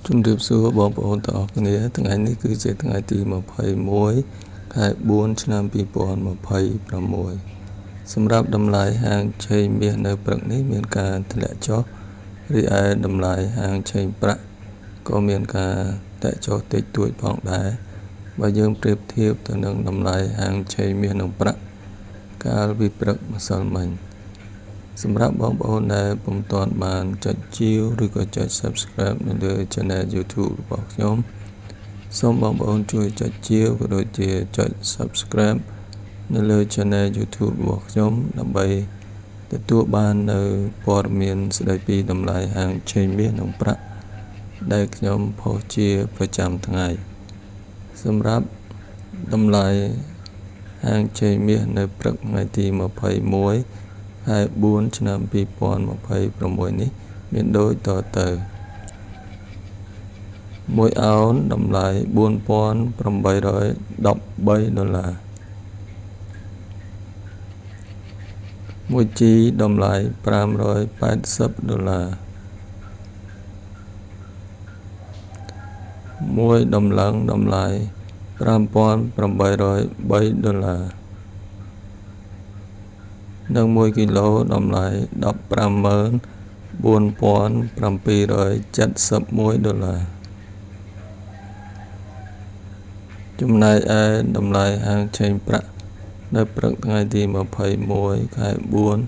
ជំរាបសួរបងប្អូនទាំងអស់គ្នាថ្ងៃនេះគឺជាថ្ងៃទី21ខែ4ឆ្នាំ2026សម្រាប់តម្លៃហាងឆេងមាសនៅព្រឹកនេះមានការធ្លាក់ចុះរីឯតម្លៃហាងឆេងប្រាក់ក៏មានការធ្លាក់ចុះតិចតួចផងដែរបើយើងប្រៀបធៀបទៅនឹងតម្លៃហាងឆេងមាសនិងប្រាក់កាលពីព្រឹកម្សិលមិញសម្រាប់បងប្អូនដែលពុំទាន់បានចុចជាវឬក៏ចុច Subscribe នៅលើ Channel YouTube របស់ខ្ញុំសូមបងប្អូនជួយចុចជាវក៏ដូចជាចុច Subscribe នៅលើ Channel YouTube របស់ខ្ញុំដើម្បីទទួលបាននៅព័ត៌មានស្ដីពីតម្លៃហាងឆេងមាសនិងប្រាក់ដែលខ្ញុំផុសជាប្រចាំថ្ងៃសម្រាប់តម្លៃហាងឆេងមាសនៅព្រឹកថ្ងៃទី21ខែ4ឆ្នាំ2026នេះមានដូចតទៅ1អោនតម្លៃ$4,813 1ជីតម្លៃ$580 1ដំឡឹងតម្លៃ$5,803និង1គីឡូតម្លៃ$154,771 ចំណែកឯតម្លៃហាងឆេងប្រាក់នៅព្រឹកថ្ងៃទី21ខែ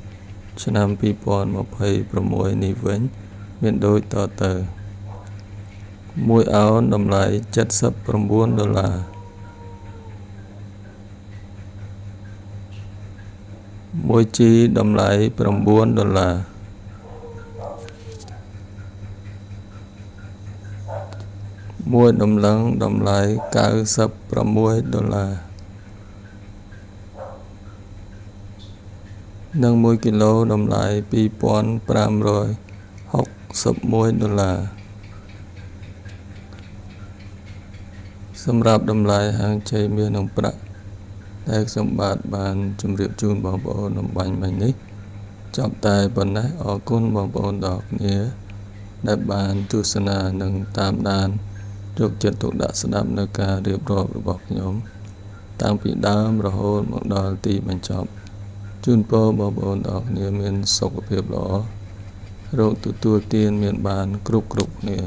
4ឆ្នាំ2026នេះវិញមានដូចតទៅ1អោនតម្លៃ$79 1ជីតម្លៃ$9 1ដំឡឹងតម្លៃ$96និង1គីឡូតម្លៃ$2,561សម្រាប់តម្លៃហាងឆេងមាសនិងប្រាក់ដែលខ្ញុំបានជម្រាបជូនបងប្អូនអំបញ្ញមិញនេះចប់តែប៉ុណ្ណេះអរគុណបងប្អូនទាំងអស់គ្នាដែលបានទស្សនានិងតាមដានយកចិត្តទុកដាក់ស្ដាប់នៅការរៀបរាប់របស់ខ្ញុំតាំងពីដើមរហូតមកដល់ទីបញ្ចប់ជូនពរបងប្អូនទាំងអស់គ្នាមានសុខភាពល្អរោគទទួលទានមានបានគ្រប់គ្នា